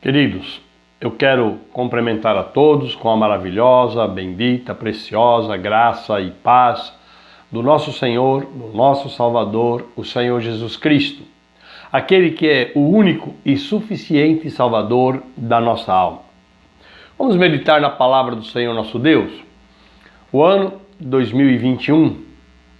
Queridos, eu quero cumprimentar a todos com a maravilhosa, bendita, preciosa graça e paz do nosso Senhor, do nosso Salvador, o Senhor Jesus Cristo, aquele que é o único e suficiente Salvador da nossa alma. Vamos meditar na palavra do Senhor nosso Deus. O ano 2021,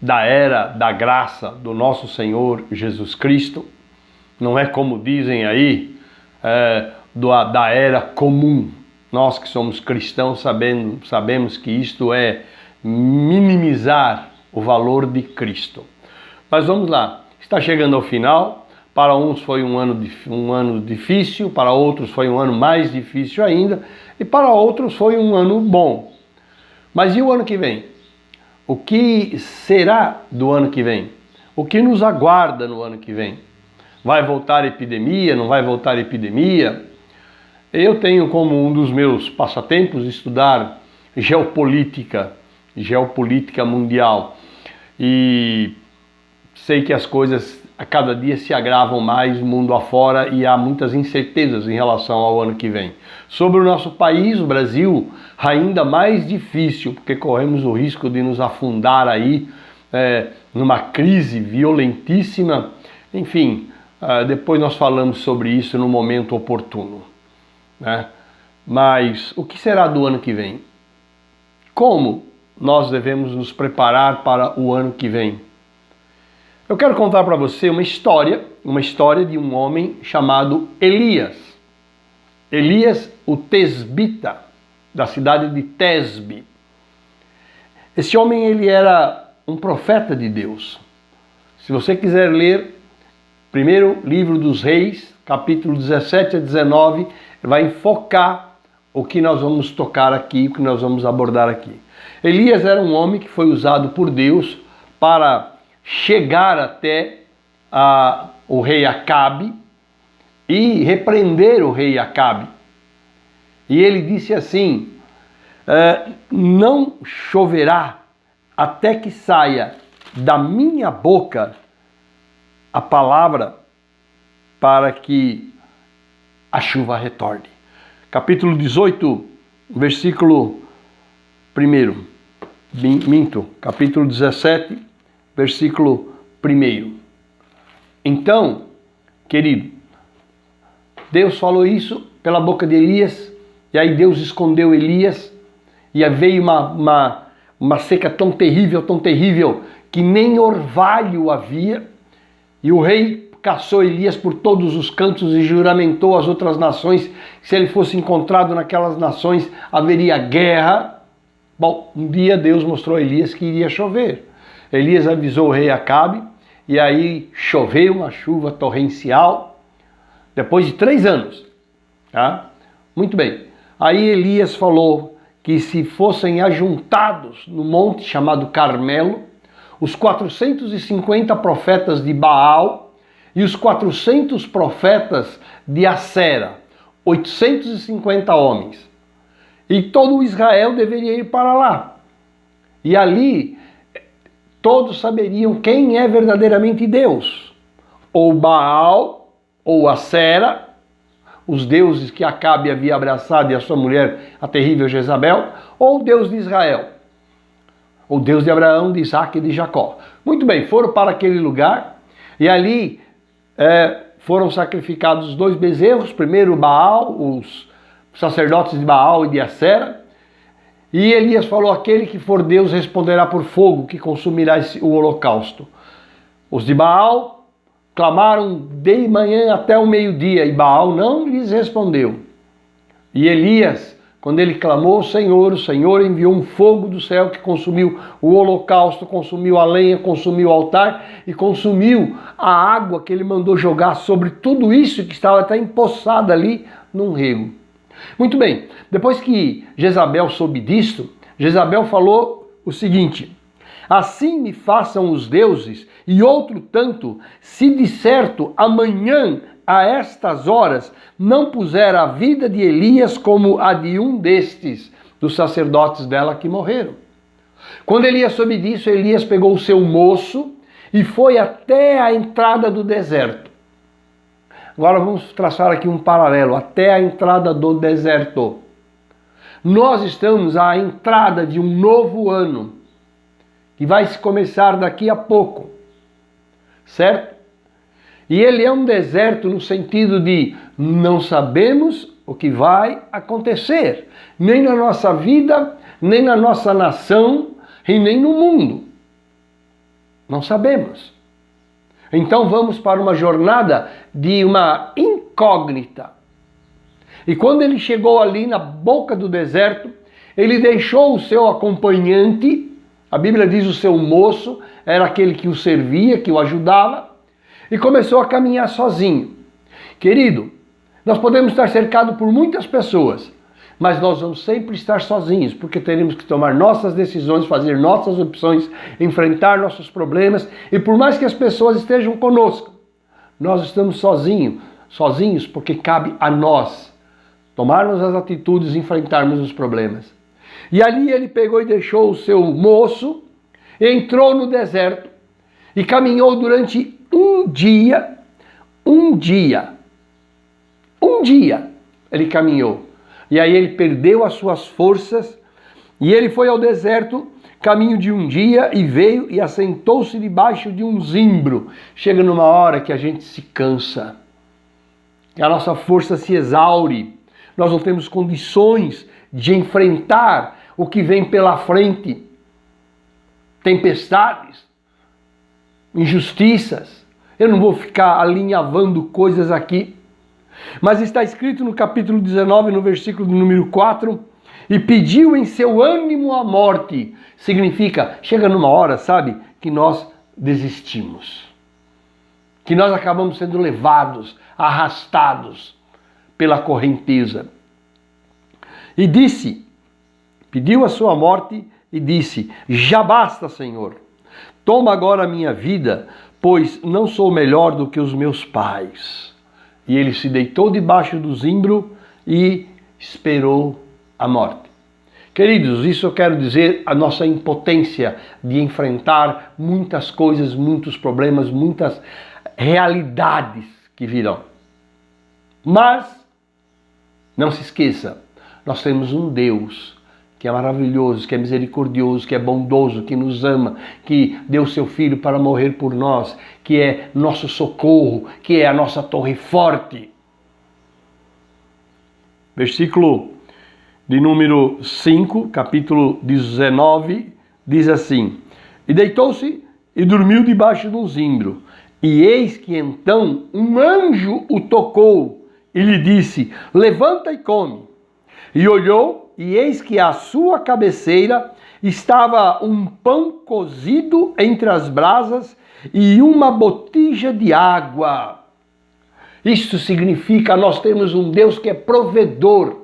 da era da graça do nosso Senhor Jesus Cristo, não é como dizem aí, da era comum. Nós que somos cristãos sabemos que isto é minimizar o valor de Cristo. Mas vamos lá, está chegando ao final. Para uns foi um ano difícil, para outros foi um ano mais difícil ainda, e para outros foi um ano bom. Mas e o ano que vem? O que será do ano que vem? O que nos aguarda no ano que vem? Vai voltar epidemia? Não vai voltar epidemia? Eu tenho como um dos meus passatempos estudar geopolítica mundial. E sei que as coisas a cada dia se agravam mais mundo afora e há muitas incertezas em relação ao ano que vem. Sobre o nosso país, o Brasil, ainda mais difícil, porque corremos o risco de nos afundar aí numa crise violentíssima. Enfim, depois nós falamos sobre isso no momento oportuno. Mas o que será do ano que vem? Como nós devemos nos preparar para o ano que vem? Eu quero contar para você uma história de um homem chamado Elias. Elias, o Tesbita, da cidade de Tesbe. Esse homem, ele era um profeta de Deus. Se você quiser ler primeiro livro dos Reis, capítulo 17 a 19, vai enfocar o que nós vamos tocar aqui, o que nós vamos abordar aqui. Elias era um homem que foi usado por Deus para chegar até o rei Acabe e repreender o rei Acabe. E ele disse assim, não choverá até que saia da minha boca a palavra para que a chuva retorne. Capítulo 18, versículo 1. Capítulo 17, versículo 1. Então, querido, Deus falou isso pela boca de Elias, e aí Deus escondeu Elias, e aí veio uma seca tão terrível, que nem orvalho havia, e o rei caçou Elias por todos os cantos e juramentou às outras nações que se ele fosse encontrado naquelas nações haveria guerra. Bom, um dia Deus mostrou a Elias que iria chover. Elias avisou o rei Acabe e aí choveu uma chuva torrencial depois de 3 anos. Tá? Muito bem. Aí Elias falou que se fossem ajuntados no monte chamado Carmelo, os 450 profetas de Baal e os 400 profetas de Acera, 850 homens. E todo Israel deveria ir para lá. E ali todos saberiam quem é verdadeiramente Deus. Ou Baal, ou Acera, os deuses que Acabe havia abraçado e a sua mulher, a terrível Jezabel, ou o Deus de Israel. O Deus de Abraão, de Isaac e de Jacó. Muito bem, foram para aquele lugar e ali foram sacrificados 2 bezerros, primeiro Baal, os sacerdotes de Baal e de Acera, e Elias falou, aquele que for Deus responderá por fogo, que consumirá o holocausto. Os de Baal clamaram de manhã até o meio-dia, e Baal não lhes respondeu. E Elias, quando ele clamou ao Senhor, o Senhor enviou um fogo do céu que consumiu o holocausto, consumiu a lenha, consumiu o altar e consumiu a água que ele mandou jogar sobre tudo isso que estava até empoçado ali num rego. Muito bem, depois que Jezabel soube disto, Jezabel falou o seguinte, assim me façam os deuses e outro tanto, se de certo amanhã a estas horas não puser a vida de Elias como a de um destes, dos sacerdotes dela que morreram. Quando Elias soube disso, Elias pegou o seu moço e foi até a entrada do deserto. Agora vamos traçar aqui um paralelo até a entrada do deserto. Nós estamos à entrada de um novo ano, que vai se começar daqui a pouco, certo? E ele é um deserto no sentido de não sabemos o que vai acontecer, nem na nossa vida, nem na nossa nação e nem no mundo. Não sabemos. Então vamos para uma jornada de uma incógnita. E quando ele chegou ali na boca do deserto, ele deixou o seu acompanhante, a Bíblia diz o seu moço, era aquele que o servia, que o ajudava, e começou a caminhar sozinho. Querido, nós podemos estar cercados por muitas pessoas, mas nós vamos sempre estar sozinhos, porque teremos que tomar nossas decisões, fazer nossas opções, enfrentar nossos problemas, e por mais que as pessoas estejam conosco, nós estamos sozinhos porque cabe a nós tomarmos as atitudes e enfrentarmos os problemas. E ali ele pegou e deixou o seu moço, entrou no deserto e caminhou durante um dia ele caminhou. E aí ele perdeu as suas forças e ele foi ao deserto, caminho de um dia, e veio e assentou-se debaixo de um zimbro. Chega numa hora que a gente se cansa, que a nossa força se exaure, nós não temos condições de enfrentar o que vem pela frente. Tempestades, injustiças. Eu não vou ficar alinhavando coisas aqui. Mas está escrito no capítulo 19, no versículo número 4, e pediu em seu ânimo a morte. Significa, chega numa hora, sabe, que nós desistimos. Que nós acabamos sendo levados, arrastados pela correnteza. E disse, pediu a sua morte e disse, já basta, Senhor, toma agora a minha vida, pois não sou melhor do que os meus pais. E ele se deitou debaixo do zimbro e esperou a morte. Queridos, isso eu quero dizer a nossa impotência de enfrentar muitas coisas, muitos problemas, muitas realidades que virão. Mas, não se esqueça, nós temos um Deus que é maravilhoso, que é misericordioso, que é bondoso, que nos ama, que deu seu Filho para morrer por nós, que é nosso socorro, que é a nossa torre forte. Versículo de número 5, capítulo 19, diz assim, e deitou-se e dormiu debaixo de um zimbro, e eis que então um anjo o tocou e lhe disse, levanta e come. E olhou, e eis que à sua cabeceira estava um pão cozido entre as brasas e uma botija de água. Isso significa nós temos um Deus que é provedor,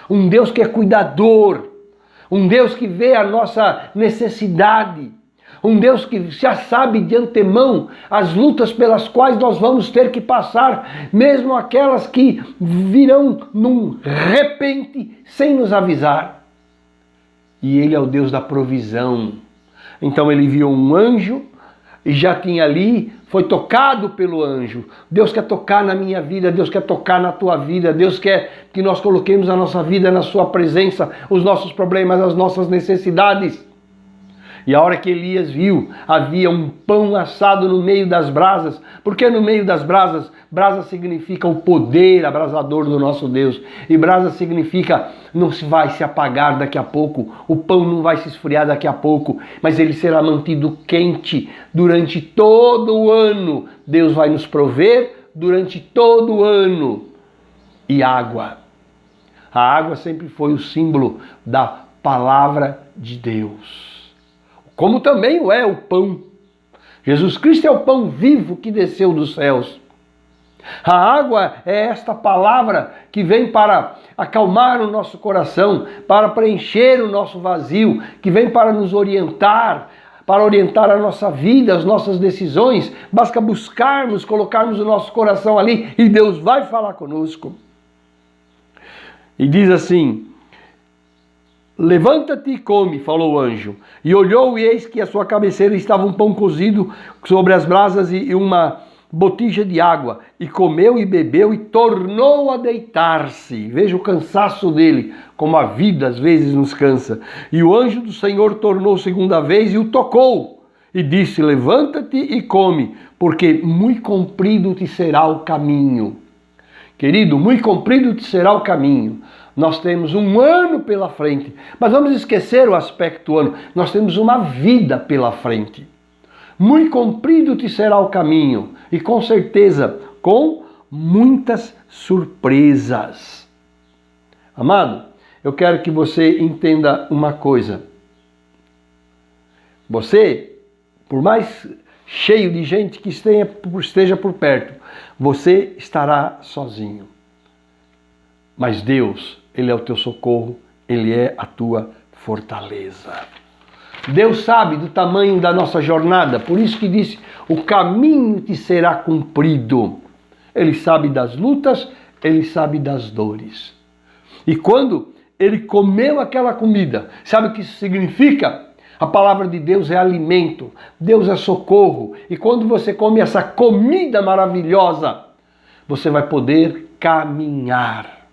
um Deus que é cuidador, um Deus que vê a nossa necessidade, um Deus que já sabe de antemão as lutas pelas quais nós vamos ter que passar, mesmo aquelas que virão num repente sem nos avisar. E Ele é o Deus da provisão. Então ele viu um anjo e já tinha ali, foi tocado pelo anjo. Deus quer tocar na minha vida, Deus quer tocar na tua vida, Deus quer que nós coloquemos a nossa vida na sua presença, os nossos problemas, as nossas necessidades. E a hora que Elias viu, havia um pão assado no meio das brasas. Por que no meio das brasas? Brasa significa o poder abrasador do nosso Deus. E brasa significa não se vai se apagar daqui a pouco. O pão não vai se esfriar daqui a pouco. Mas ele será mantido quente durante todo o ano. Deus vai nos prover durante todo o ano. E água. A água sempre foi o símbolo da palavra de Deus. Como também o é o pão. Jesus Cristo é o pão vivo que desceu dos céus. A água é esta palavra que vem para acalmar o nosso coração, para preencher o nosso vazio, que vem para nos orientar, para orientar a nossa vida, as nossas decisões. Basta buscarmos, colocarmos o nosso coração ali e Deus vai falar conosco. E diz assim, levanta-te e come, falou o anjo. E olhou e eis que à sua cabeceira estava um pão cozido sobre as brasas e uma botija de água, e comeu e bebeu e tornou a deitar-se. Veja o cansaço dele, como a vida às vezes nos cansa. E o anjo do Senhor tornou segunda vez e o tocou, e disse: levanta-te e come, porque muito comprido te será o caminho. Querido, muito comprido te será o caminho. Nós temos um ano pela frente, mas vamos esquecer o aspecto ano. Nós temos uma vida pela frente. Muito comprido te será o caminho, e com certeza, com muitas surpresas. Amado, eu quero que você entenda uma coisa. Você, por mais cheio de gente que esteja por perto, você estará sozinho. Mas Deus, Ele é o teu socorro, Ele é a tua fortaleza. Deus sabe do tamanho da nossa jornada, por isso que disse: o caminho te será cumprido. Ele sabe das lutas, Ele sabe das dores. E quando Ele comeu aquela comida, sabe o que isso significa? A palavra de Deus é alimento, Deus é socorro. E quando você come essa comida maravilhosa, você vai poder caminhar.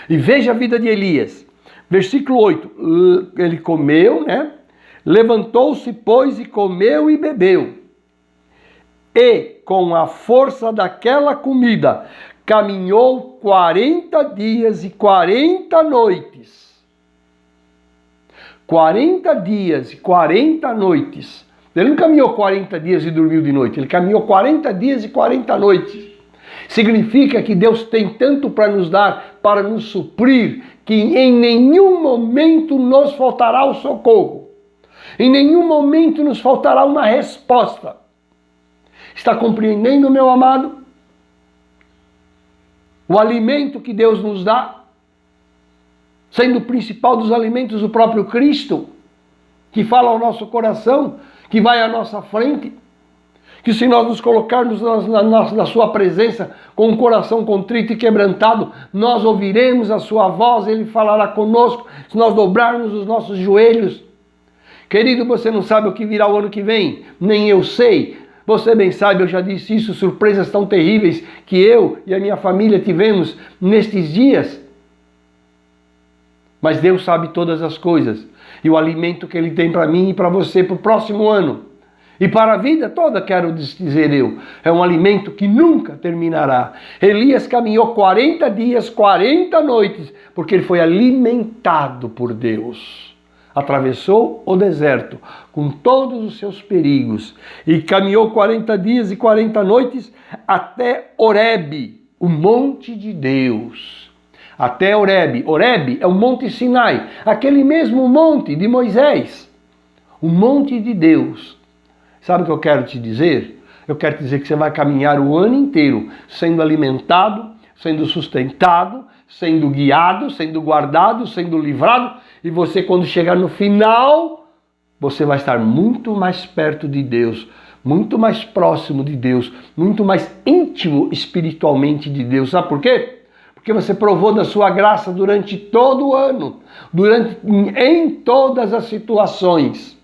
E veja a vida de Elias. Versículo 8. Ele comeu, né? Levantou-se, pois, e comeu e bebeu. E, com a força daquela comida, caminhou 40 dias e 40 noites. 40 dias e 40 noites. Ele não caminhou 40 dias e dormiu de noite. Ele caminhou 40 dias e 40 noites. Significa que Deus tem tanto para nos dar, para nos suprir, que em nenhum momento nos faltará o socorro. Em nenhum momento nos faltará uma resposta. Está compreendendo, meu amado? O alimento que Deus nos dá, sendo o principal dos alimentos o próprio Cristo, que fala ao nosso coração, que vai à nossa frente, que se nós nos colocarmos na sua presença com um coração contrito e quebrantado, nós ouviremos a sua voz, Ele falará conosco, se nós dobrarmos os nossos joelhos. Querido, você não sabe o que virá o ano que vem, nem eu sei. Você bem sabe, eu já disse isso, surpresas tão terríveis que eu e a minha família tivemos nestes dias. Mas Deus sabe todas as coisas. E o alimento que Ele tem para mim e para você para o próximo ano. E para a vida toda, quero dizer eu, é um alimento que nunca terminará. Elias caminhou 40 dias, 40 noites, porque ele foi alimentado por Deus. Atravessou o deserto com todos os seus perigos e caminhou 40 dias e 40 noites até Horebe, o monte de Deus. Até Horebe. Horebe é o monte Sinai, aquele mesmo monte de Moisés, o monte de Deus. Sabe o que eu quero te dizer? Eu quero te dizer que você vai caminhar o ano inteiro sendo alimentado, sendo sustentado, sendo guiado, sendo guardado, sendo livrado. E você, quando chegar no final, você vai estar muito mais perto de Deus, muito mais próximo de Deus, muito mais íntimo espiritualmente de Deus. Sabe por quê? Porque você provou da sua graça durante todo o ano, em todas as situações.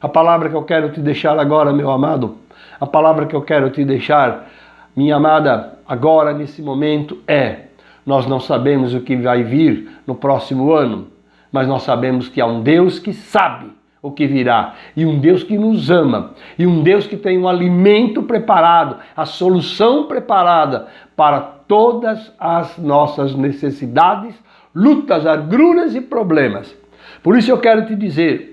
A palavra que eu quero te deixar agora, meu amado, a palavra que eu quero te deixar, minha amada, agora nesse momento é: nós não sabemos o que vai vir no próximo ano, mas nós sabemos que há um Deus que sabe o que virá, e um Deus que nos ama, e um Deus que tem um alimento preparado, a solução preparada para todas as nossas necessidades, lutas, agruras e problemas. Por isso eu quero te dizer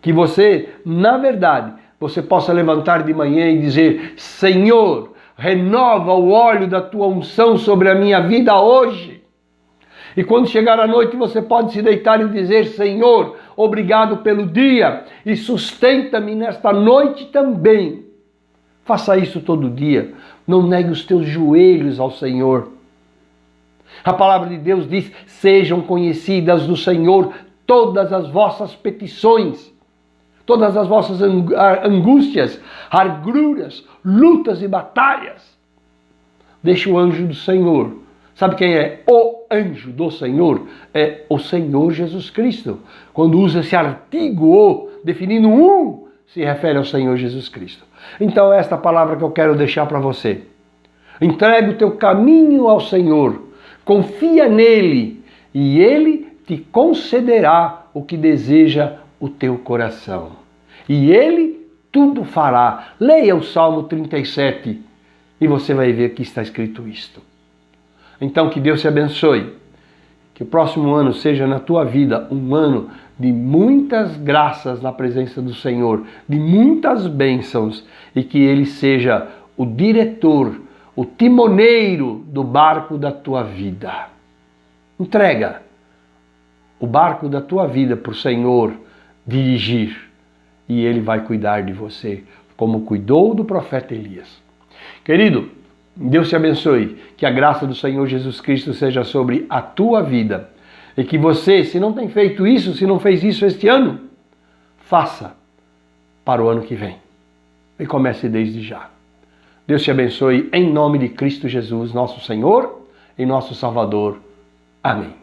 que você, na verdade, você possa levantar de manhã e dizer: Senhor, renova o óleo da tua unção sobre a minha vida hoje. E quando chegar a noite, você pode se deitar e dizer: Senhor, obrigado pelo dia e sustenta-me nesta noite também. Faça isso todo dia. Não negue os teus joelhos ao Senhor. A palavra de Deus diz: sejam conhecidas do Senhor todas as vossas petições, todas as vossas angústias, agruras, lutas e batalhas. Deixa o anjo do Senhor. Sabe quem é o anjo do Senhor? É o Senhor Jesus Cristo. Quando usa esse artigo "o", definindo um se refere ao Senhor Jesus Cristo. Então, esta palavra que eu quero deixar para você. Entregue o teu caminho ao Senhor, confia nele e ele te concederá o que deseja o teu coração. E ele tudo fará. Leia o Salmo 37 e você vai ver que está escrito isto. Então, que Deus te abençoe. Que o próximo ano seja na tua vida um ano de muitas graças na presença do Senhor, de muitas bênçãos, e que ele seja o diretor, o timoneiro do barco da tua vida. Entrega o barco da tua vida para o Senhor dirigir e ele vai cuidar de você, como cuidou do profeta Elias. Querido, Deus te abençoe, que a graça do Senhor Jesus Cristo seja sobre a tua vida e que você, se não tem feito isso, se não fez isso este ano, faça para o ano que vem e comece desde já. Deus te abençoe em nome de Cristo Jesus, nosso Senhor e nosso Salvador. Amém.